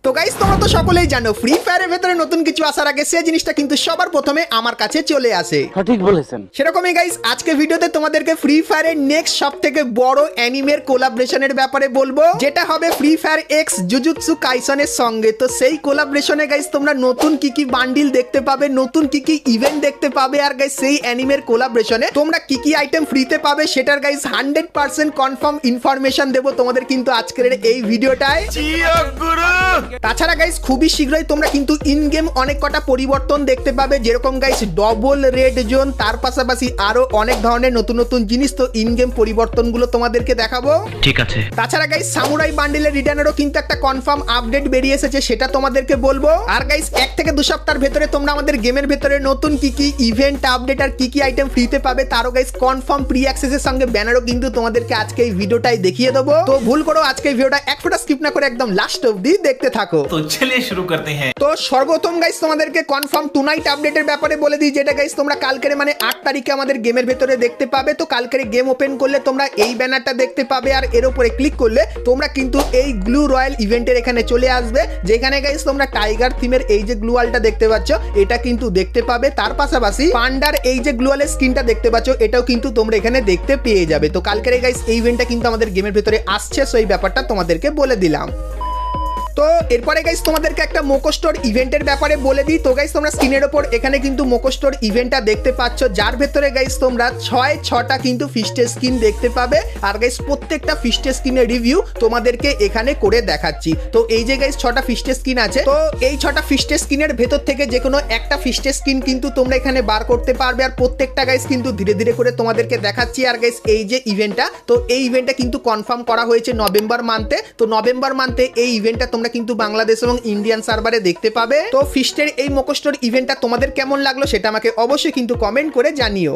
তো গাইস তোমরা তো সকলেই জানো ফ্রি ফায়ারের ভেতরে নতুন কিছু আসার আগে সেই জিনিসটা কিন্তু সবার প্রথমে আমার কাছে চলে আসে। সঠিক বলেছেন। সেরকমই গাইস আজকে ভিডিওতে তোমাদেরকে ফ্রি ফায়ারের নেক্সট সবথেকে বড় অ্যানিমের কোলাবরেশনের ব্যাপারে বলবো, যেটা হবে ফ্রি ফায়ার এক্স জুজুৎসু কাইসনের সঙ্গে। তো সেই কোলাবরেশনে গাইস তোমরা নতুন কি কি বান্ডিল দেখতে পাবে, নতুন কি কি ইভেন্ট দেখতে পাবে, আর গাইস সেই অ্যানিমের কোলাবরেশনে তোমরা কি কি আইটেম ফ্রিতে পাবে সেটার গাইস 100% কনফার্ম ইনফরমেশন দেবো তোমাদের কিন্তু আজকের এই ভিডিওটায়। তাছাড়া গাইস খুবই শীঘ্রই তোমরা কিন্তু ইন গেম অনেক কটা পরিবর্তন দেখতে পাবে, যেরকম গাইস ডবল রেড জোন, তার পাশাপাশি আরো অনেক ধরনের নতুন নতুন জিনিস। তো ইন গেম পরিবর্তনগুলো তোমাদেরকে দেখাবো, ঠিক আছে। তাছাড়া গাইস সামুরাই বান্ডিলের রিটার্নেরও কিন্তু একটা কনফার্ম আপডেট বেরিয়ে এসেছে, সেটা তোমাদেরকে বলবো। আর গাইস 1 থেকে 2 সপ্তাহের ভেতরে তোমরা আমাদের গেমের ভেতরে নতুন কি কি ইভেন্ট আপডেট আর কি কি আইটেম ফ্রিতে পাবে তারও গাইস কনফার্ম প্রি অ্যাক্সেসের সঙ্গে ব্যানারও কিন্তু তোমাদেরকে আজকে এই ভিডিওটাই দেখিয়ে দেবো। তো ভুল করো আজকে এই ভিডিওটা এক ফোঁটা স্কিপ না করে একদম লাস্ট অবধি দেখতে থাকো। তো চলিए শুরু করতে हैं। তো সর্বপ্রথম গাইস তোমাদেরকে কনফার্ম টুনাইট আপডেটের ব্যাপারে বলে দিই, যেটা গাইস তোমরা কালকের মানে 8 তারিখে আমাদের গেমের ভেতরে দেখতে পাবে। তো কালকের গেম ওপেন করলে তোমরা এই ব্যানারটা দেখতে পাবে, আর এর উপরে ক্লিক করলে তোমরা কিন্তু এই গ্লু রয়্যাল ইভেন্টের এখানে চলে আসবে, যেখানে গাইস তোমরা টাইগার থিমের এই যে গ্লুয়ালটা দেখতে পাচ্ছ এটা কিন্তু দেখতে পাবে। তার পাশাপাশি পান্ডার এই যে গ্লুয়ালের স্কিনটা দেখতে পাচ্ছ এটাও কিন্তু তোমরা এখানে দেখতে পেয়ে যাবে। তো কালকের গাইস এই ইভেন্টটা কিন্তু আমাদের গেমের ভেতরে আসছে, সো এই ব্যাপারটা তোমাদেরকে বলে দিলাম। তো এরপরে গাইস তোমাদেরকে একটা মোকোস্টোর ইভেন্টের ব্যাপারে বলে দিই। তো গাইস তোমরা স্ক্রিনের ওপর এখানে কিন্তু মোকোস্টোর ইভেন্টটা দেখতে পাচ্ছ, যার ভেতরে গাইস তোমরা 6টা কিন্তু ফিস্টের স্কিন দেখতে পাবে। আর গাইস প্রত্যেকটা ফিস্টের স্কিনের রিভিউ তোমাদেরকে এখানে করে দেখাচ্ছি। তো এই যে গাইস 6টা ফিস্টের স্কিন আছে, তো এই 6টা ফিস্টের স্কিনের ভেতর থেকে যে কোনো একটা ফিস্টের স্কিন কিন্তু তোমরা এখানে বার করতে পারবে, আর প্রত্যেকটা গাইস কিন্তু ধীরে ধীরে করে তোমাদেরকে দেখাচ্ছি। আর গাইস এই যে ইভেন্টটা, তো এই ইভেন্টটা কিন্তু কনফার্ম করা হয়েছে নভেম্বর মান্থে। তো নভেম্বর মান্থে এই ইভেন্টটা তোমরা কিন্তু বাংলাদেশ এবং ইন্ডিয়ান সার্ভারে দেখতে পাবে। তো ফিস্টের এই মোকোস্টোর ইভেন্টটা তোমাদের কেমন লাগলো সেটা আমাকে অবশ্যই কিন্তু কমেন্ট করে জানিও।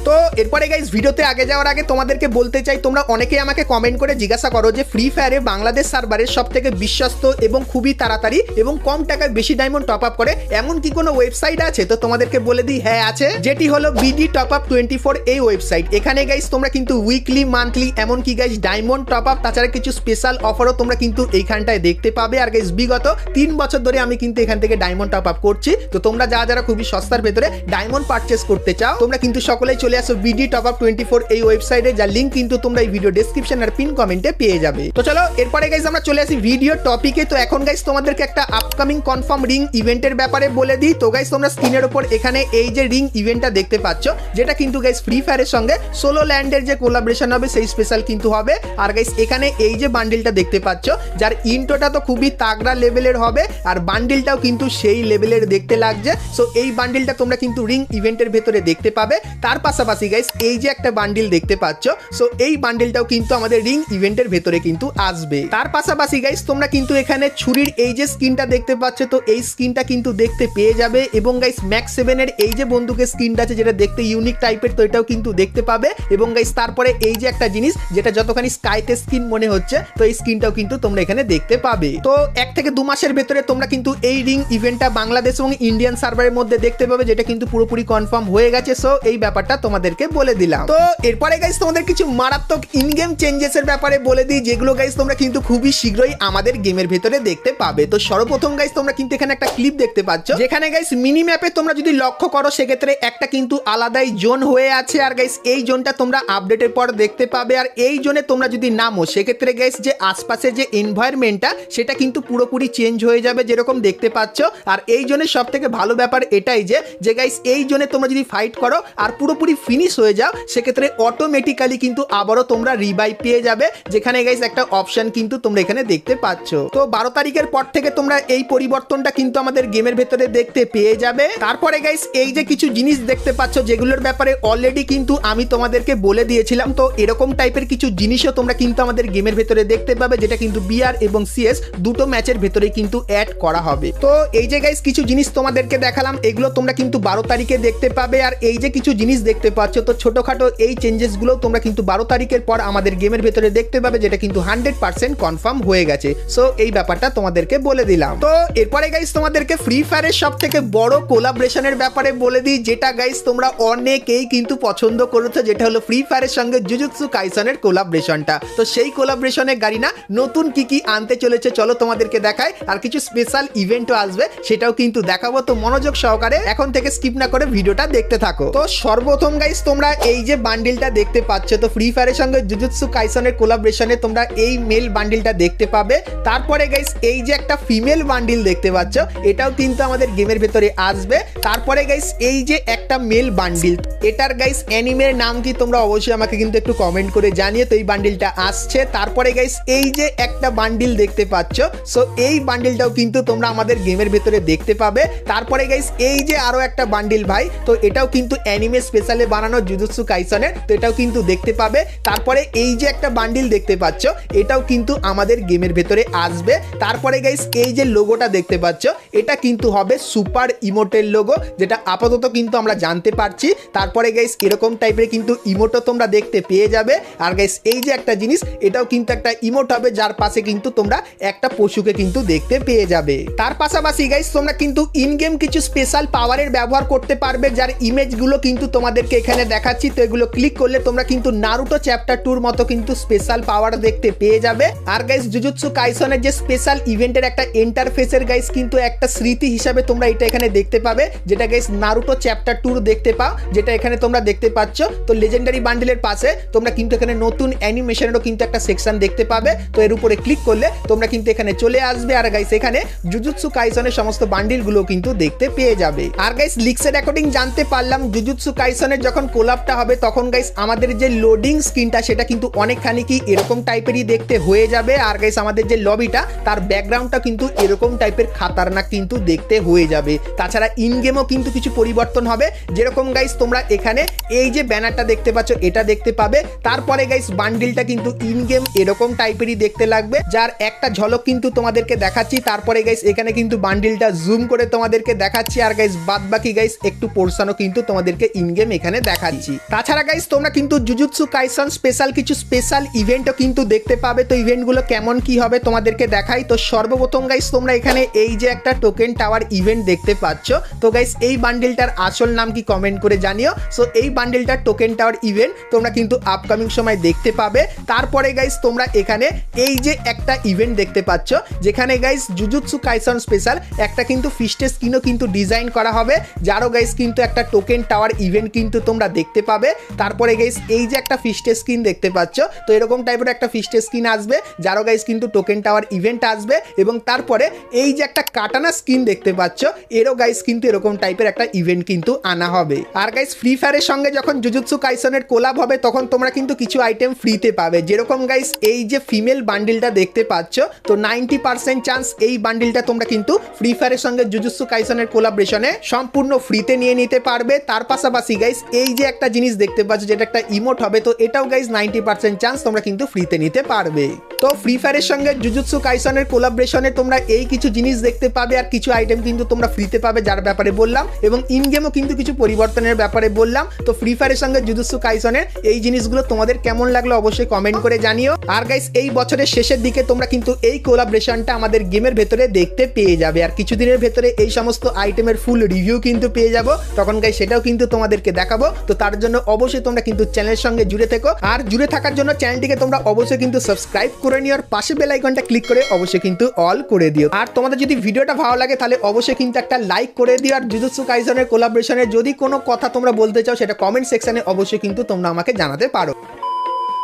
তো এরপরে গাইস ভিডিওতে আগে যাওয়ার আগে তোমাদেরকে বলতে চাই, তোমরা অনেকেই আমাকে কমেন্ট করে জিজ্ঞাসা করো যে ফ্রি ফায়ারে বাংলাদেশ সার্ভারের সব থেকে বিশ্বস্ত এবং খুবই তাড়াতাড়ি এবং কম টাকায় বেশি ডায়মন্ড টপ আপ করে এমন কি কোনো ওয়েবসাইট আছে? তো তোমাদেরকে বলে দিই হ্যাঁ আছে, যেটি হলো বিডি টপ আপ 24 এই ওয়েবসাইট। এখানে গাইস তোমরা কিন্তু উইকলি, মান্থলি, এমনকি গাইস ডায়মন্ড টপ আপ, তাছাড়া কিছু স্পেশাল অফারও তোমরা কিন্তু এইখানটায় দেখতে পাবে। আর গাইস বিগত 3 বছর ধরে আমি কিন্তু এখান থেকে ডায়মন্ড টপ আপ করছি। তো তোমরা যারা খুবই সস্তার ভেতরে ডায়মন্ড পারচেস করতে চাও তোমরা কিন্তু সকলেই চলে আসো বিডি টপ আপ 24 এই ওয়েবসাইটে, যার লিংক কিন্তু তোমরা এই ভিডিও ডেসক্রিপশন আর পিন কমেন্টে পেয়ে যাবে। তো চলো এরপরে গাইস আমরা চলে আসি ভিডিও টপিকে। তো এখন গাইস তোমাদেরকে একটা আপকামিং কনফার্ম রিং ইভেন্টের ব্যাপারে বলে দিই। তো গাইস তোমরা স্ক্রিনের উপর এখানে এই যে রিং ইভেন্টটা দেখতে পাচ্ছ, যেটা কিন্তু গাইস ফ্রি ফায়ারের সঙ্গে সোলো ল্যান্ডের যে কোলাবরেশন হবে সেই স্পেশাল কিন্তু হবে। আর গাইস এখানে এই যে বান্ডিলটা দেখতে পাচ্ছ, যার ইন্ট্রোটা তো খুবই তাগড়া লেভেলের হবে, আর বান্ডিলটাও কিন্তু সেই লেভেলের দেখতে লাগছে। সো এই বান্ডিলটা তোমরা কিন্তু রিং ইভেন্টের ভেতরে দেখতে পাবে। তার পাশাপাশি গাইস এই যে একটা বান্ডিল দেখতে পাচ্ছ, সো এই বান্ডিলটাও কিন্তু আমাদের রিং ইভেন্টের ভেতরে কিন্তু আসবে। তার পাশাপাশি গাইস তোমরা কিন্তু এখানে ছুরির এই যে স্কিনটা দেখতে পাচ্ছ, তো এই স্কিনটা কিন্তু দেখতে পেয়ে যাবে। এবং গাইস ম্যাক্স 7 এর এই যে বন্দুকের স্কিনটা আছে যেটা দেখতে ইউনিক টাইপের, তো এটাও কিন্তু দেখতে পাবে। এবং গাইস তারপরে এই যে একটা জিনিস যেটা যতখানি স্কাইতে স্কিন মনে হচ্ছে, তো এই স্কিনটাও কিন্তু তোমরা এখানে দেখতে পাবে। তো 1 থেকে 2 মাসের ভেতরে তোমরা কিন্তু এই রিং ইভেন্টটা বাংলাদেশ এবং ইন্ডিয়ান সার্ভারের মধ্যে দেখতে পাবে, যেটা কিন্তু পুরোপুরি কনফার্ম হয়ে গেছে। সো এই ব্যাপারটা তোমাদেরকে বলে দিলাম। তো এরপরে গাইস তোমাদের কিছু মারাত্মক ইন গেম চেঞ্জেস এর ব্যাপারে বলে দিই, যেগুলো গাইস তোমরা কিন্তু খুবই শীঘ্রই আমাদের গেমের ভেতরে দেখতে পাবে। তো সর্বপ্রথম গাইস তোমরা কিন্তু এখানে একটা ক্লিপ দেখতে পাচ্ছ, যেখানে গাইস মিনি ম্যাপে তোমরা যদি লক্ষ্য করো সেক্ষেত্রে একটা কিন্তু আলাদাই জোন হয়ে আছে। আর গাইস এই জোনটা তোমরা আপডেটের পর দেখতে পাবে। আর এই জোনে তোমরা যদি নামো সেক্ষেত্রে গাইস যে আশপাশে যে এনভায়রনমেন্টটা সেটা কিন্তু পুরোপুরি চেঞ্জ হয়ে যাবে, যেরকম দেখতে পাচ্ছ। আর এই জোনের সব থেকে ভালো ব্যাপার এটাই যে গাইস এই জোনে তোমরা যদি ফাইট করো আর পুরোপুরি ফিনিশ হয়ে যাও সেক্ষেত্রে অটোমেটিক্যালি কিন্তু আবারও তোমরা রিভাইভ পেয়ে যাবে, যেখানে গাইস একটা অপশন কিন্তু তোমরা এখানে দেখতে পাচ্ছ। তো 12 তারিখের পর থেকে তোমরা এই পরিবর্তনটা কিন্তু আমাদের গেমের ভেতরে দেখতে পেয়ে যাবে। তারপরে গাইস এই যে কিছু জিনিস দেখতে পাচ্ছ যেগুলোর ব্যাপারে অলরেডি কিন্তু আমি তোমাদেরকে বলে দিয়েছিলাম, তো এরকম টাইপের কিছু জিনিসও তোমরা কিন্তু আমাদের গেমের ভেতরে দেখতে পাবে, যেটা কিন্তু বিআর এবং সিএস দুটো ম্যাচের ভেতরে কিন্তু অ্যাড করা হবে। তো এই যে গাইস কিছু জিনিস তোমাদেরকে দেখালাম, এগুলো তোমরা কিন্তু 12 তারিখে দেখতে পাবে। আর এই যে কিছু জিনিস দেখতে দেখতে পাচ্ছ। তো ছোটখাটো এই চেঞ্জেসগুলো তোমরা কিন্তু 12 তারিখের পর আমাদের গেমের ভেতরে দেখতে পাবে, যেটা কিন্তু 100% কনফার্ম হয়ে গেছে। সো এই ব্যাপারটা তোমাদেরকে বলে দিলাম। তো এরপরে গাইস তোমাদেরকে ফ্রি ফায়ারের সব থেকে বড় কোলাবরেশনের ব্যাপারে বলে দিই, যেটা গাইস তোমরা অনেকেই কিন্তু পছন্দ করেছো, যেটা হলো ফ্রি ফায়ারের সঙ্গে জুজুৎসু কাইসনের কোলাবরেশনটা। তো সেই কোলাবরেশনে গারিনা নতুন কি কি আনতে চলেছে চলো তোমাদেরকে দেখাই, আর কিছু স্পেশাল ইভেন্টও আসবে সেটাও কিন্তু দেখাবো। তো মনোযোগ সহকারে এখন থেকে স্কিপ না করে ভিডিওটা দেখতে থাকো। তো সর্বপ্রথম গাইস তোমরা এই যে বান্ডিলটা দেখতে পাচ্ছ, তো ফ্রি ফায়ারের সঙ্গে জুজুৎসু কাইসনের কোলাবরেশনে তোমরা এই মেল বান্ডিলটা দেখতে পাবে। তারপরে গাইস এই যে একটা ফিমেল বান্ডিল দেখতে পাচ্ছ, এটাও কিন্তু আমাদের গেমের ভেতরে আসবে। তারপরে গাইস এই যে একটা মেল বান্ডিল, এটার গাইস অ্যানিমের নাম কি তোমরা অবশ্যই আমাকে কিন্তু একটু কমেন্ট করে জানিয়ে। তো এই বান্ডিলটা আসছে। তারপরে গাইস এই যে একটা বান্ডিল দেখতে পাচ্ছ, সো এই বান্ডিলটাও কিন্তু তোমরা আমাদের গেমের ভেতরে দেখতে পাবে। তারপরে গাইস এই যে আরো একটা বান্ডিল ভাই, তো এটাও কিন্তু অ্যানিমে স্পেশালে বানানো জুজুৎসু কাইসনের, তো এটাও কিন্তু দেখতে পাবে। তারপরে এই যে একটা বান্ডিল দেখতে পাচ্ছ, এটাও কিন্তু আমাদের গেমের ভেতরে আসবে। তারপরে গাইস এই যে লোগোটা দেখতে পাচ্ছ, এটা কিন্তু হবে সুপার ইমোটের লোগো, যেটা আপাতত কিন্তু আমরা জানতে পারছি। তারপরে গাইস এরকম টাইপের কিন্তু ইমোটও তোমরা দেখতে পেয়ে যাবে। আর গাইস এই যে একটা জিনিস, এটাও কিন্তু একটা ইমোট হবে, যার পাশে কিন্তু তোমরা একটা পশুকে কিন্তু দেখতে পেয়ে যাবে। তার পাশাপাশি গাইস তোমরা কিন্তু ইন গেম কিছু স্পেশাল পাওয়ারের ব্যবহার করতে পারবে, যার ইমেজগুলো কিন্তু তোমাদেরকে এখানে দেখাচ্ছি। তো এগুলো ক্লিক করলে তোমরা কিন্তু নারুটো চ্যাপ্টার 2 মতো কিন্তু স্পেশাল পাওয়ার দেখতে পেয়ে যাবে। আর গাইস জুজুৎসু কাইসনের যে স্পেশাল ইভেন্টের একটা ইন্টারফেসের গাইস কিন্তু একটা স্মৃতি হিসাবে তোমরা এটা এখানে দেখতে পাবে, যেটা গাইস নারুটো চ্যাপ্টার 2 দেখতে পাও, যেটা এখানে তোমরা দেখতে পাচ্ছ। তো লেজেন্ডারি বান্ডিলের পাশে তোমরা কিন্তু এখানে নতুন অ্যানিমেশনেরও কিন্তু একটা সেকশন দেখতে পাবে। তো এর উপরে ক্লিক করলে তোমরা কিন্তু এখানে চলে আসবে। আর গাইস এখানে জুজুৎসু কাইসনের সমস্ত বান্ডিলগুলো কিন্তু দেখতে পেয়ে যাবে। আর গাইস লিক্সের অ্যাকর্ডিং জানতে পারলাম জুজুৎসু কাইসনের যখন কোলাবটা হবে, তখন গাইস আমাদের যে লোডিং স্ক্রিনটা সেটা কিন্তু অনেকখানি কি এরকম টাইপেরই দেখতে হয়ে যাবে। আর গাইস আমাদের যে লবিটা, তার ব্যাকগ্রাউন্ডটা কিন্তু এরকম টাইপের খাতারনাক কিন্তু দেখতে হয়ে যাবে। তাছাড়া ইন গেমও কিন্তু কিছু পরিবর্তন হবে, যেরকম গাইস তোমরা এখানে এই যে ব্যানারটা দেখতে পাচ্ছ, এটা দেখতে পাবে। তারপরে গাইস বান্ডিলটা কিন্তু ইন গেম এরকম টাইপেরই দেখতে লাগবে, যার একটা ঝলক কিন্তু তোমাদেরকে দেখাচ্ছি। তারপরে গাইস এখানে কিন্তু বান্ডিলটা জুম করে তোমাদেরকে দেখাচ্ছি। আর গাইস বাদ বাকি গাইস একটু পোর্শনও কিন্তু তোমাদেরকে ইন গেম এখানে দেখাচ্ছি। তাছাড়া গাইস তোমরা কিন্তু জুজুৎসু কাইসন স্পেশাল কিছু স্পেশাল ইভেন্টও কিন্তু দেখতে পাবে। তো ইভেন্টগুলো কেমন কি হবে তোমাদেরকে দেখাই। তো সর্বপ্রথম গাইস তোমরা এখানে এই যে একটা টোকেন টাওয়ার ইভেন্ট দেখতে পাচ্ছ, তো গাইস এই বান্ডিলটার আসল নাম কি কমেন্ট করে জানিও। সো এই বান্ডিলটার টোকেন টাওয়ার ইভেন্ট তোমরা কিন্তু আপকামিং সময় দেখতে পাবে। তারপরে গাইস তোমরা এখানে এই যে একটা ইভেন্ট দেখতে পাচ্ছ, যেখানে গাইস জুজুৎসু কাইসন স্পেশাল একটা কিন্তু ফিস্টের স্কিনও কিন্তু ডিজাইন করা হবে, যারও গাইস কিন্তু একটা টোকেন টাওয়ার ইভেন্ট কিন্তু তোমরা দেখতে পাবে। তারপরে গাইস এই যে একটা ফিস্টের স্কিন দেখতে পাচ্ছ, তো এরকম টাইপের একটা ফিস্টের স্কিন আসবে, যারও গাইস কিন্তু টোকেন টাওয়ার ইভেন্ট আসবে। এবং তারপরে এই যে একটা কাটানা স্কিন দেখতে পাচ্ছ, এরও গাইস কিন্তু এরকম টাইপের একটা ইভেন্ট কিন্তু আনা হবে। আর গাইস ফ্রি ফায়ারের সঙ্গে যখন জুজুৎসু কাইসনের কোলাব হবে, তখন তোমরা কিন্তু কিছু আইটেম ফ্রিতে পাবে, যেরকম গাইস এই যে ফিমেল বান্ডিলটা দেখতে পাচ্ছ, তো 90% চান্স এই বান্ডিলটা তোমরা কিন্তু ফ্রি ফায়ারের সঙ্গে জুজুৎসু কাইসনের কোলাবরেশনে সম্পূর্ণ ফ্রিতে নিয়ে নিতে পারবে। তার পাশাপাশি গাইস এই যে একটা জিনিস দেখতে পাচ্ছ, যেটা একটা ইমোট হবে, তো এটাও গাইস 90% চান্স তোমরা কিন্তু ফ্রিতে নিতে পারবে। তো ফ্রি ফায়ারের সঙ্গে জুজুৎসু কাইসনের কোলাবরেশনে তোমরা এই কিছু জিনিস দেখতে পাবে, আর কিছু আইটেম কিন্তু তোমরা ফ্রিতে পাবে, যার ব্যাপারে বললাম। এবং ইন গেমও কিন্তু কিছু পরিবর্তনের ব্যাপারে বললাম। তো ফ্রি ফায়ারের সঙ্গে জুজুৎসু কাইসনের এই জিনিসগুলো তোমাদের কেমন লাগলো অবশ্যই কমেন্ট করে জানিও। আর গাইস এই বছরের শেষের দিকে তোমরা কিন্তু এই কোলাবরেশনটা আমাদের গেমের ভেতরে দেখতে পেয়ে যাবে, আর কিছুদিনের ভেতরে এই সমস্ত আইটেমের ফুল রিভিউ কিন্তু পেয়ে যাব। তখন গাইস সেটাও কিন্তু তোমাদেরকে দেখাবো। তো তার জন্য অবশ্যই তোমরা কিন্তু চ্যানেলের সঙ্গে জুড়ে থেকো, আর জুড়ে থাকার জন্য চ্যানেলটিকে তোমরা অবশ্যই কিন্তু সাবস্ক্রাইব করে নিও, আর পাশে বেল আইকনটা ক্লিক করে অবশ্যই কিন্তু অল করে দিও। আর তোমাদের যদি ভিডিওটা ভালো লাগে তাহলে অবশ্যই কিন্তু একটা লাইক করে দিও। আর জুজুৎসু কাইসনের কোলাবরেশনের যদি কোনো কথা তোমরা বলতে চাও, সেটা কমেন্ট সেকশনে অবশ্যই কিন্তু তোমরা আমাকে জানাতে পারো।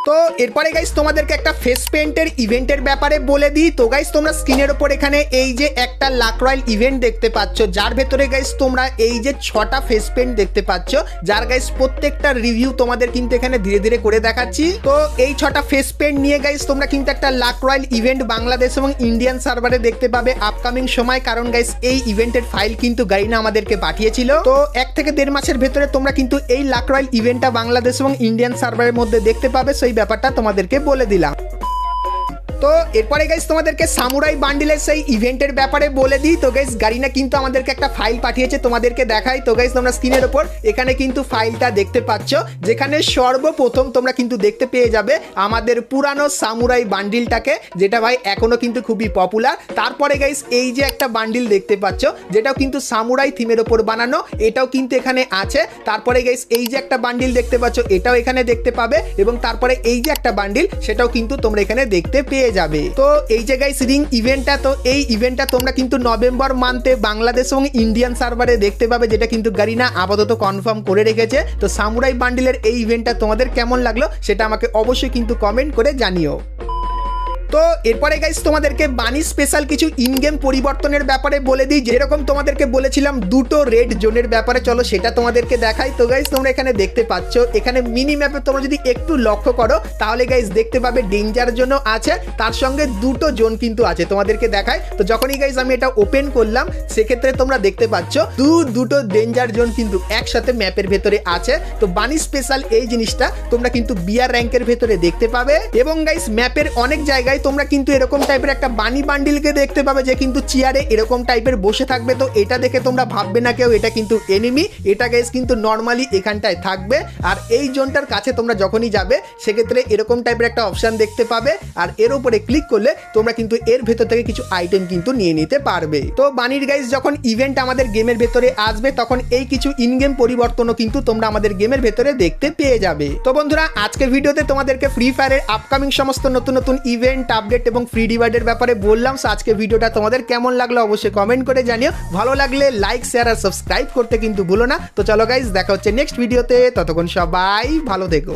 তো এরপরে গাইস তোমাদেরকে একটা ফেস পেইন্টের ইভেন্টের ব্যাপারে বলে দিই। তো গাইস তোমরা স্ক্রিনের উপর এখানে এই যে একটা লাক রয়্যাল ইভেন্ট দেখতে পাচ্ছ, যার ভেতরে গাইস তোমরা এই যে 6টা ফেস পেইন্ট দেখতে পাচ্ছ, যার গাইস প্রত্যেকটা রিভিউ তোমাদের কিন্তু এখানে ধীরে ধীরে করে দেখাচ্ছি। তো এই 6টা ফেস পেইন্ট নিয়ে গাইস তোমরা কিন্তু একটা লাক রয়্যাল ইভেন্ট বাংলাদেশ এবং ইন্ডিয়ান সার্ভারে দেখতে পাবে আপকামিং সময়, কারণ গাইস এই ইভেন্টের ফাইল কিন্তু গারিনা আমাদেরকে পাঠিয়েছিল। তো 1 থেকে 1.5 মাসের ভেতরে তোমরা কিন্তু এই লাক রয়্যাল ইভেন্টটা বাংলাদেশ এবং ইন্ডিয়ান সার্ভারের মধ্যে দেখতে পাবে। সেই ব্যাপারটা তোমাদেরকে বলে দিলাম। তো এরপরে গাইস তোমাদেরকে সামুরাই বান্ডিলের সেই ইভেন্টের ব্যাপারে বলে দিই। তো গাইস গারিনা কিন্তু আমাদেরকে একটা ফাইল পাঠিয়েছে, তোমাদেরকে দেখাই। তো গাইস তোমরা স্ক্রিনের উপর এখানে কিন্তু ফাইলটা দেখতে পাচ্ছ, যেখানে সর্বপ্রথম তোমরা কিন্তু দেখতে পেয়ে যাবে আমাদের পুরানো সামুরাই বান্ডিলটাকে, যেটা ভাই এখনো কিন্তু খুবই পপুলার। তারপরে গাইস এই যে একটা বান্ডিল দেখতে পাচ্ছ, যেটাও কিন্তু সামুরাই থিমের উপর বানানো, এটাও কিন্তু এখানে আছে। তারপরে গাইস এই যে একটা বান্ডিল দেখতে পাচ্ছ, এটাও এখানে দেখতে পাবে। এবং তারপরে এই যে একটা বান্ডিল, সেটাও কিন্তু তোমরা এখানে দেখতে পেয়ে যাবে। তো এই যে গাইস রিং ইভেন্টটা, তো এই ইভেন্টটা তোমরা কিন্তু নভেম্বর মান্থে বাংলাদেশ এবং ইন্ডিয়ান সার্ভারে দেখতে পাবে, যেটা কিন্তু গারিনা আপাতত কনফার্ম করে রেখেছে। তো সামুরাই বান্ডিলের এই ইভেন্টটা তোমাদের কেমন লাগলো সেটা আমাকে অবশ্যই কিন্তু কমেন্ট করে জানিও। তো এরপরে গাইস তোমাদেরকে বানি স্পেশাল কিছু ইন গেম পরিবর্তনের ব্যাপারে বলে দিই। যেরকম তোমাদেরকে বলেছিলাম দুটো রেড জোনের ব্যাপারে, চলো সেটা তোমাদেরকে দেখাই। তো গাইস তোমরা এখানে দেখতে পাচ্ছ, এখানে মিনি ম্যাপে তোমরা যদি একটু লক্ষ্য করো তাহলে গাইস দেখতে পাবে ডেঞ্জার জোনও আছে, তার সঙ্গে দুটো জোন কিন্তু আছে, তোমাদেরকে দেখাই। তো যখনই গাইস আমি এটা ওপেন করলাম, সেক্ষেত্রে তোমরা দেখতে পাচ্ছ দুটো ডেঞ্জার জোন কিন্তু একসাথে ম্যাপের ভেতরে আছে। তো বানি স্পেশাল এই জিনিসটা তোমরা কিন্তু বিআর র্যাঙ্কের ভেতরে দেখতে পাবে। এবং গাইস ম্যাপের অনেক জায়গায় তোমরা কিন্তু এরকম টাইপের একটা বানি বান্ডিলকে দেখতে পাবে, যে কিন্তু চেয়ারে এরকম টাইপের বসে থাকবে। তো এটা দেখে তোমরা ভাববে না কেউ এটা কিন্তু এনিমি, এটা গাইস কিন্তু নর্মালি এখানটায় থাকবে। আর এই জোনটার কাছে তোমরা যখনই যাবে, সেক্ষেত্রে এরকম টাইপের একটা অপশন দেখতে পাবে, আর এর উপরে ক্লিক করলে তোমরা কিন্তু এর ভেতর থেকে কিছু আইটেম কিন্তু নিয়ে নিতে পারবে। তো বানির গাইস যখন ইভেন্ট আমাদের গেমের ভেতরে আসবে, তখন এই কিছু ইন গেম পরিবর্তনও কিন্তু তোমরা আমাদের গেমের ভেতরে দেখতে পেয়ে যাবে। তো বন্ধুরা, আজকের ভিডিওতে তোমাদেরকে ফ্রি ফায়ারের আপকামিং সমস্ত নতুন নতুন ইভেন্ট, আপডেট এবং ফ্রি ডিভাইডের ব্যাপারে বললাম। সো আজকে ভিডিওটা তোমাদের কেমন লাগলো অবশ্যই কমেন্ট করে জানিও। ভালো লাগলে লাইক, শেয়ার আর সাবস্ক্রাইব করতে কিন্তু ভুলো না। তো চলো গাইস, দেখা হচ্ছে নেক্সট ভিডিওতে, ততক্ষণ সবাই ভালো থেকো।